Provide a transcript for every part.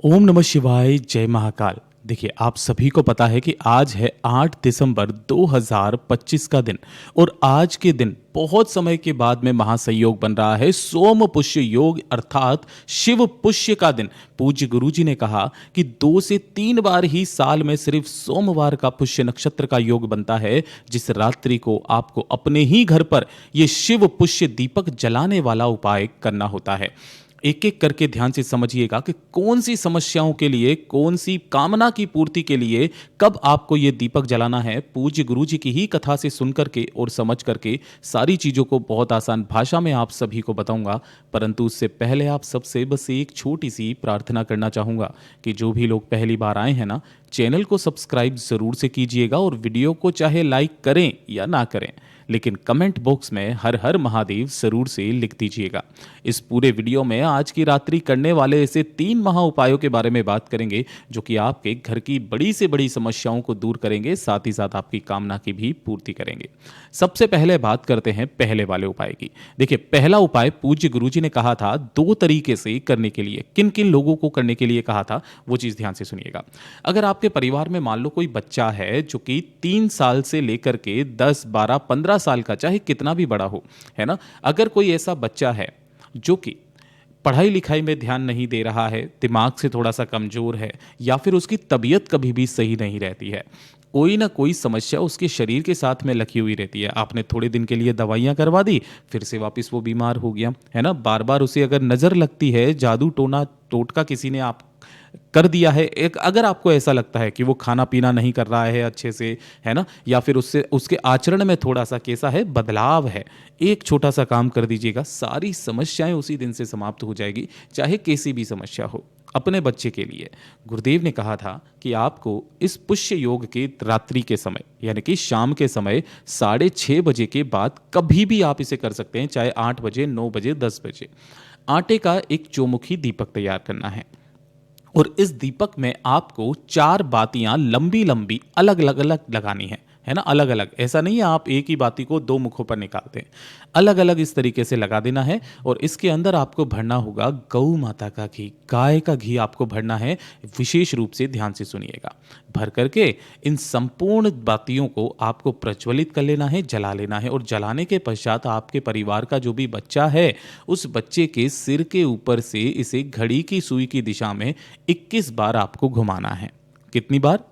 ओम नमः शिवाय, जय महाकाल। देखिए, आप सभी को पता है कि आज है 8 दिसंबर 2025 का दिन और आज के दिन बहुत समय के बाद में महासंयोग बन रहा है, सोम पुष्य योग अर्थात शिव पुष्य का दिन। पूज्य गुरुजी ने कहा कि 2 से 3 बार ही साल में सिर्फ सोमवार का पुष्य नक्षत्र का योग बनता है, जिस रात्रि को आपको अपने ही घर पर ये शिव पुष्य दीपक जलाने वाला उपाय करना होता है। एक एक करके ध्यान से समझिएगा कि कौन सी समस्याओं के लिए, कौन सी कामना की पूर्ति के लिए कब आपको ये दीपक जलाना है। पूज्य गुरु जी की ही कथा से सुन करके और समझ करके सारी चीज़ों को बहुत आसान भाषा में आप सभी को बताऊंगा। परंतु उससे पहले आप सबसे बस एक छोटी सी प्रार्थना करना चाहूँगा कि जो भी लोग पहली बार आए हैं ना, चैनल को सब्सक्राइब ज़रूर से कीजिएगा और वीडियो को चाहे लाइक करें या ना करें, लेकिन कमेंट बॉक्स में हर हर महादेव जरूर से लिख दीजिएगा। इस पूरे वीडियो में आज की रात्रि करने वाले ऐसे 3 महा उपायों के बारे में बात करेंगे जो कि आपके घर की बड़ी से बड़ी समस्याओं को दूर करेंगे, साथ ही साथ आपकी कामना की भी पूर्ति करेंगे। सबसे पहले बात करते हैं पहले वाले उपाय की। देखिए, पहला उपाय पूज्य गुरुजी ने कहा था 2 तरीके से करने के लिए। किन किन लोगों को करने के लिए कहा था वो चीज़ ध्यान से सुनिएगा। अगर आपके परिवार में मान लो कोई बच्चा है जो कि 3 साल से लेकर के 10, 12, 15 साल का, चाहे कितना भी बड़ा हो, है ना, अगर कोई ऐसा बच्चा है जो कि पढ़ाई लिखाई में ध्यान नहीं दे रहा है, दिमाग से थोड़ा सा कमजोर है, या फिर उसकी तबीयत कभी भी सही नहीं रहती है, कोई ना कोई समस्या उसके शरीर के साथ में लगी हुई रहती है, आपने थोड़े दिन के लिए दवाइयां करवा दी, फिर से वापस वो बीमार हो गया, है ना, बार बार उसे अगर नजर लगती है, जादू टोना टोटका किसी ने आप कर दिया है, एक अगर आपको ऐसा लगता है कि वो खाना पीना नहीं कर रहा है अच्छे से, है ना, या फिर उससे उसके आचरण में थोड़ा सा कैसा है, बदलाव है, एक छोटा सा काम कर दीजिएगा, सारी समस्याएं उसी दिन से समाप्त हो जाएगी, चाहे कैसी भी समस्या हो। अपने बच्चे के लिए गुरुदेव ने कहा था कि आपको इस पुष्य योग के रात्रि के समय यानी कि शाम के समय 6:30 बजे के बाद कभी भी आप इसे कर सकते हैं, चाहे 8 बजे, 9 बजे, 10 बजे। आटे का एक चौमुखी दीपक तैयार करना है और इस दीपक में आपको 4 बातियां लंबी लंबी अलग अलग अलग लगानी है ना, अलग अलग, ऐसा नहीं है आप एक ही बाती को 2 मुखों पर निकालते हैं, अलग अलग इस तरीके से लगा देना है। और इसके अंदर आपको भरना होगा गौ माता का घी, गाय का घी आपको भरना है। विशेष रूप से ध्यान से सुनिएगा। भर करके इन संपूर्ण बातियों को आपको प्रज्वलित कर लेना है, जला लेना है, और जलाने के पश्चात आपके परिवार का जो भी बच्चा है उस बच्चे के सिर के ऊपर से इसे घड़ी की सुई की दिशा में 21 बार आपको घुमाना है। कितनी बार?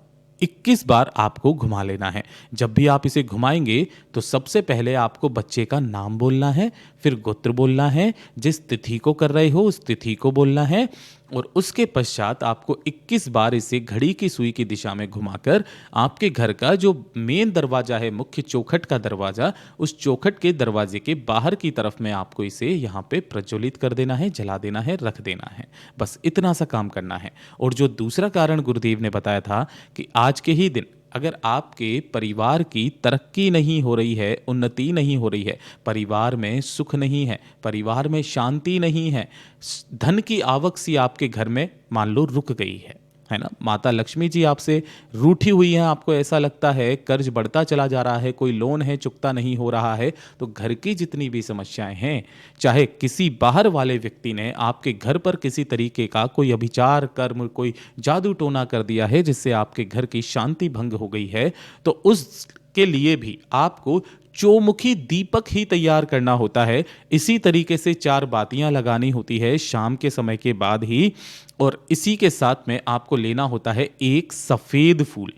21 बार आपको घुमा लेना है। जब भी आप इसे घुमाएंगे तो सबसे पहले आपको बच्चे का नाम बोलना है, फिर गोत्र बोलना है, जिस तिथि को कर रहे हो उस तिथि को बोलना है, और उसके पश्चात आपको 21 बार इसे घड़ी की सुई की दिशा में घुमाकर आपके घर का जो मेन दरवाजा है, मुख्य चौखट का दरवाजा, उस चौखट के दरवाजे के बाहर की तरफ में आपको इसे यहाँ पे प्रज्वलित कर देना है, जला देना है, रख देना है। बस इतना सा काम करना है। और जो दूसरा कारण गुरुदेव ने बताया था कि आज के ही दिन अगर आपके परिवार की तरक्की नहीं हो रही है, उन्नति नहीं हो रही है, परिवार में सुख नहीं है, परिवार में शांति नहीं है, धन की आवक सी आपके घर में मान लो रुक गई है ना, माता लक्ष्मी जी आपसे रूठी हुई हैं, आपको ऐसा लगता है कर्ज बढ़ता चला जा रहा है, कोई लोन है चुकता नहीं हो रहा है, तो घर की जितनी भी समस्याएं हैं, चाहे किसी बाहर वाले व्यक्ति ने आपके घर पर किसी तरीके का कोई अभिचार कर्म, कोई जादू टोना कर दिया है जिससे आपके घर की शांति भंग हो गई है, तो उसके लिए भी आपको चौमुखी दीपक ही तैयार करना होता है। इसी तरीके से 4 बातियां लगानी होती है शाम के समय के बाद ही, और इसी के साथ में आपको लेना होता है एक सफेद फूल।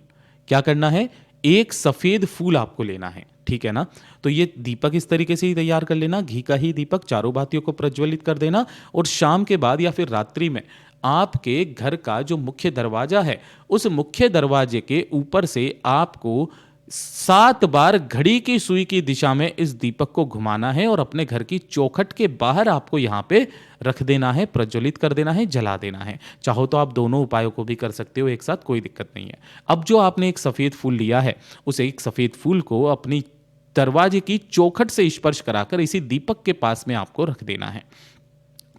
क्या करना है? एक सफेद फूल आपको लेना है, ठीक है ना। तो ये दीपक इस तरीके से ही तैयार कर लेना, घी का ही दीपक, चारों बातियों को प्रज्वलित कर देना, और शाम के बाद या फिर रात्रि में आपके घर का जो मुख्य दरवाजा है उस मुख्य दरवाजे के ऊपर से आपको 7 बार घड़ी की सुई की दिशा में इस दीपक को घुमाना है और अपने घर की चौखट के बाहर आपको यहाँ पे रख देना है, प्रज्वलित कर देना है, जला देना है। चाहो तो आप दोनों उपायों को भी कर सकते हो एक साथ, कोई दिक्कत नहीं है। अब जो आपने एक सफ़ेद फूल लिया है, उस एक सफ़ेद फूल को अपनी दरवाजे की चौखट से स्पर्श कराकर इसी दीपक के पास में आपको रख देना है।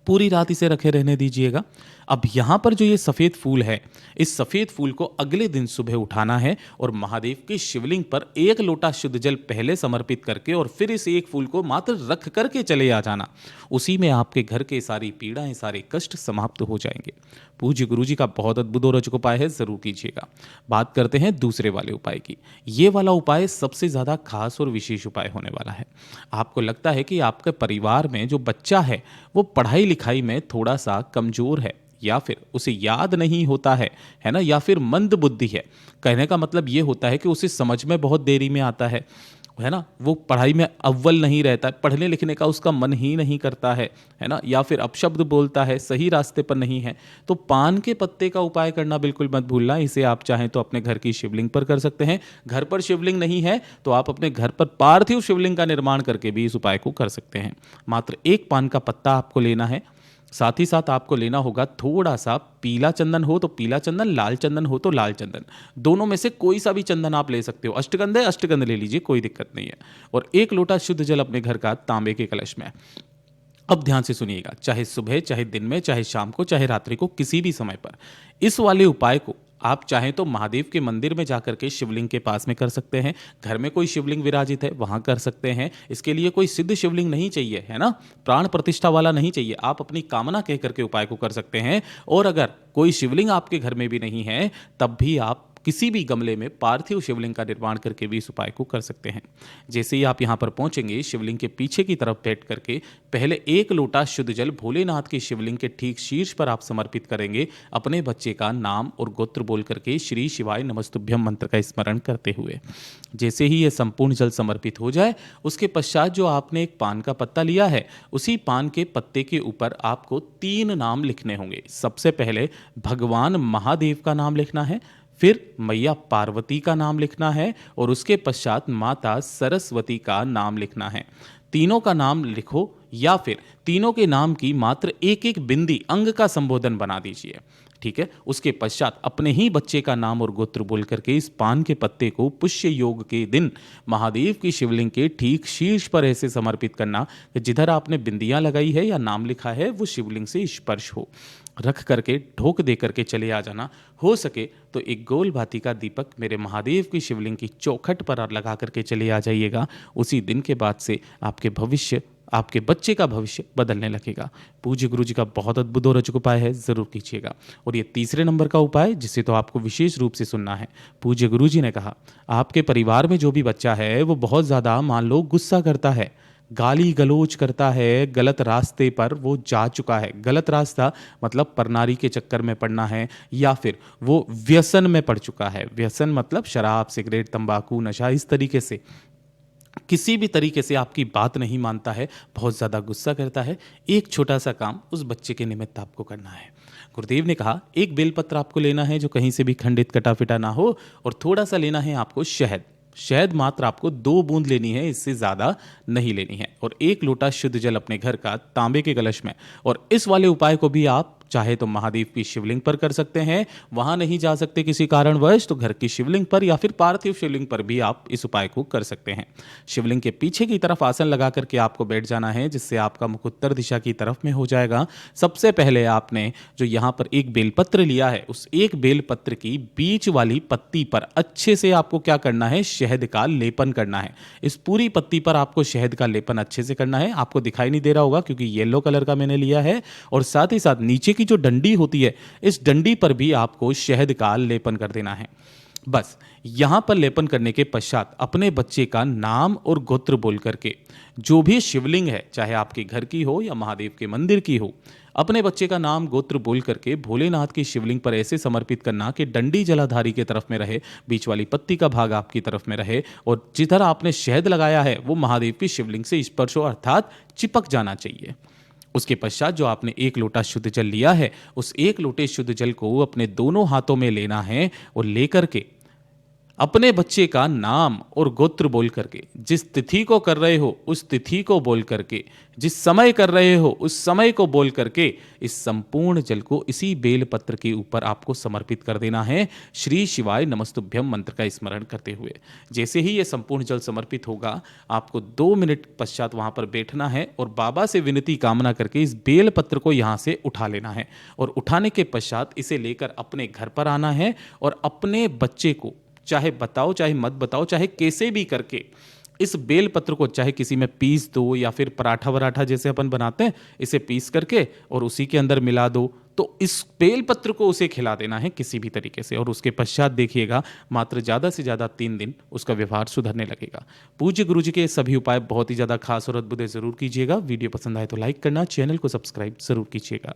पूरी रात इसे रखे रहने दीजिएगा। अब यहाँ पर जो ये सफ़ेद फूल है, इस सफ़ेद फूल को अगले दिन सुबह उठाना है और महादेव की शिवलिंग पर एक लोटा शुद्ध जल पहले समर्पित करके और फिर इस एक फूल को मात्र रख करके चले आ जाना। उसी में आपके घर के सारी पीड़ाएं, सारे कष्ट समाप्त हो जाएंगे। पूज्य गुरु जी का बहुत अद्भुत और रोचक उपाय है, ज़रूर कीजिएगा। बात करते हैं दूसरे वाले उपाय की। ये वाला उपाय सबसे ज़्यादा खास और विशेष उपाय होने वाला है। आपको लगता है कि आपके परिवार में जो बच्चा है वो पढ़ाई लिखाई में थोड़ा सा कमज़ोर है, या फिर उसे याद नहीं होता है ना, या फिर मंद बुद्धि है। कहने का मतलब ये होता है कि उसे समझ में बहुत देरी में आता है ना, वो पढ़ाई में अव्वल नहीं रहता है, पढ़ने लिखने का उसका मन ही नहीं करता है ना, या फिर अपशब्द बोलता है, सही रास्ते पर नहीं है। तो पान के पत्ते का उपाय करना बिल्कुल मत भूलना। इसे आप चाहें तो अपने घर की शिवलिंग पर कर सकते हैं। घर पर शिवलिंग नहीं है तो आप अपने घर पर पार्थिव शिवलिंग का निर्माण करके भी इस उपाय को कर सकते हैं। मात्र एक पान का पत्ता आपको लेना है। साथ ही साथ आपको लेना होगा थोड़ा सा पीला चंदन हो तो पीला चंदन, लाल चंदन हो तो लाल चंदन। दोनों में से कोई सा भी चंदन आप ले सकते हो। अष्टगंध है, अष्टगंध ले लीजिए, कोई दिक्कत नहीं है। और एक लोटा शुद्ध जल अपने घर का तांबे के कलश में। अब ध्यान से सुनिएगा, चाहे सुबह, चाहे दिन में, चाहे शाम को, चाहे रात्रि को, किसी भी समय पर इस वाले उपाय को आप चाहें तो महादेव के मंदिर में जाकर के शिवलिंग के पास में कर सकते हैं। घर में कोई शिवलिंग विराजित है वहां कर सकते हैं। इसके लिए कोई सिद्ध शिवलिंग नहीं चाहिए, है ना, प्राण प्रतिष्ठा वाला नहीं चाहिए। आप अपनी कामना कह करके उपाय को कर सकते हैं। और अगर कोई शिवलिंग आपके घर में भी नहीं है तब भी आप किसी भी गमले में पार्थिव शिवलिंग का निर्माण करके भी इस उपाय को कर सकते हैं। जैसे ही आप यहाँ पर पहुंचेंगे, शिवलिंग के पीछे की तरफ बैठ करके पहले एक लोटा शुद्ध जल भोलेनाथ की शिवलिंग के ठीक शीर्ष पर आप समर्पित करेंगे, अपने बच्चे का नाम और गोत्र बोल करके श्री शिवाय नमस्तुभ्यम मंत्र का स्मरण करते हुए। जैसे ही ये संपूर्ण जल समर्पित हो जाए, उसके पश्चात जो आपने एक पान का पत्ता लिया है, उसी पान के पत्ते के ऊपर आपको 3 नाम लिखने होंगे। सबसे पहले भगवान महादेव का नाम लिखना है, फिर मैया पार्वती का नाम लिखना है और उसके पश्चात माता सरस्वती का नाम लिखना है। तीनों का नाम लिखो या फिर तीनों के नाम की मात्र एक एक बिंदी अंग का संबोधन बना दीजिए। ठीक है। उसके पश्चात अपने ही बच्चे का नाम और गोत्र बोल करके इस पान के पत्ते को पुष्य योग के दिन महादेव की शिवलिंग के ठीक शीर्ष पर ऐसे समर्पित करना कि जिधर आपने बिंदियां लगाई है या नाम लिखा है वो शिवलिंग से स्पर्श हो। रख करके ढोक दे करके चले आ जाना। हो सके तो एक गोल भाती का दीपक मेरे महादेव की शिवलिंग की चौखट पर लगा करके चले आ जाइएगा। उसी दिन के बाद से आपके बच्चे का भविष्य बदलने लगेगा। पूज्य गुरु जी का बहुत अद्भुत और रोचक उपाय है, जरूर कीजिएगा। और ये तीसरे नंबर का उपाय, जिसे तो आपको विशेष रूप से सुनना है। पूज्य गुरु जी ने कहा, आपके परिवार में जो भी बच्चा है वो बहुत ज़्यादा मान लो गुस्सा करता है, गाली गलौज करता है, गलत रास्ते पर वो जा चुका है। गलत रास्ता मतलब परनारी के चक्कर में पड़ना है, या फिर वो व्यसन में पड़ चुका है। व्यसन मतलब शराब, सिगरेट, तंबाकू, नशा, इस तरीके से किसी भी तरीके से आपकी बात नहीं मानता है, बहुत ज़्यादा गुस्सा करता है। एक छोटा सा काम उस बच्चे के निमित्त आपको करना है। गुरुदेव ने कहा, एक बेलपत्र आपको लेना है जो कहीं से भी खंडित कटा फिटा ना हो, और थोड़ा सा लेना है आपको शहद मात्र आपको 2 बूंद लेनी है, इससे ज़्यादा नहीं लेनी है। और एक लोटा शुद्ध जल अपने घर का तांबे के कलश में। और इस वाले उपाय को भी आप चाहे तो महादेव की शिवलिंग पर कर सकते हैं, वहां नहीं जा सकते किसी कारणवश तो घर की शिवलिंग पर या फिर पार्थिव शिवलिंग पर भी आप इस उपाय को कर सकते हैं। शिवलिंग के पीछे की तरफ आसन लगा करके आपको बैठ जाना है, जिससे आपका मुख उत्तर दिशा की तरफ में हो जाएगा। सबसे पहले आपने जो यहाँ पर एक बेलपत्र लिया है, उस एक बेलपत्र की बीच वाली पत्ती पर अच्छे से आपको क्या करना है, शहद का लेपन करना है। इस पूरी पत्ती पर आपको शहद का लेपन अच्छे से करना है। आपको दिखाई नहीं दे रहा होगा क्योंकि येलो कलर का मैंने लिया है। और साथ ही साथ नीचे की जो डंडी होती है, इस डंडी पर भी आपको शहद का लेपन कर देना है। बस यहां पर लेपन करने के पश्चात अपने बच्चे का नाम और गोत्र बोल करके जो भी शिवलिंग है, चाहे आपके घर की हो या महादेव के मंदिर की हो, अपने बच्चे का नाम गोत्र बोल करके भोलेनाथ की शिवलिंग पर ऐसे समर्पित करना कि डंडी जलाधारी के तरफ में रहे, बीच वाली पत्ती का भाग आपकी तरफ में रहे, और जिधर आपने शहद लगाया है वो महादेव की शिवलिंग से स्पर्श हो, अर्थात चिपक जाना चाहिए। उसके पश्चात जो आपने एक लोटा शुद्ध जल लिया है, उस एक लोटे शुद्ध जल को अपने दोनों हाथों में लेना है और लेकर के अपने बच्चे का नाम और गोत्र बोल करके, जिस तिथि को कर रहे हो उस तिथि को बोल करके, जिस समय कर रहे हो उस समय को बोल करके इस संपूर्ण जल को इसी बेल पत्र के ऊपर आपको समर्पित कर देना है, श्री शिवाय नमस्तुभ्यम मंत्र का स्मरण करते हुए। जैसे ही ये संपूर्ण जल समर्पित होगा, आपको 2 मिनट पश्चात वहां पर बैठना है और बाबा से विनती कामना करके इस बेल पत्र को यहां से उठा लेना है, और उठाने के पश्चात इसे लेकर अपने घर पर आना है और अपने बच्चे को, चाहे बताओ चाहे मत बताओ, चाहे कैसे भी करके इस बेल पत्र को चाहे किसी में पीस दो या फिर पराठा वराठा जैसे अपन बनाते हैं, इसे पीस करके और उसी के अंदर मिला दो, तो इस बेल पत्र को उसे खिला देना है किसी भी तरीके से। और उसके पश्चात देखिएगा मात्र ज़्यादा से ज़्यादा 3 दिन उसका व्यवहार सुधरने लगेगा। पूज्य गुरु जी के ये सभी उपाय बहुत ही ज़्यादा खास और अद्भुत है, जरूर कीजिएगा। वीडियो पसंद आए तो लाइक करना, चैनल को सब्सक्राइब जरूर कीजिएगा।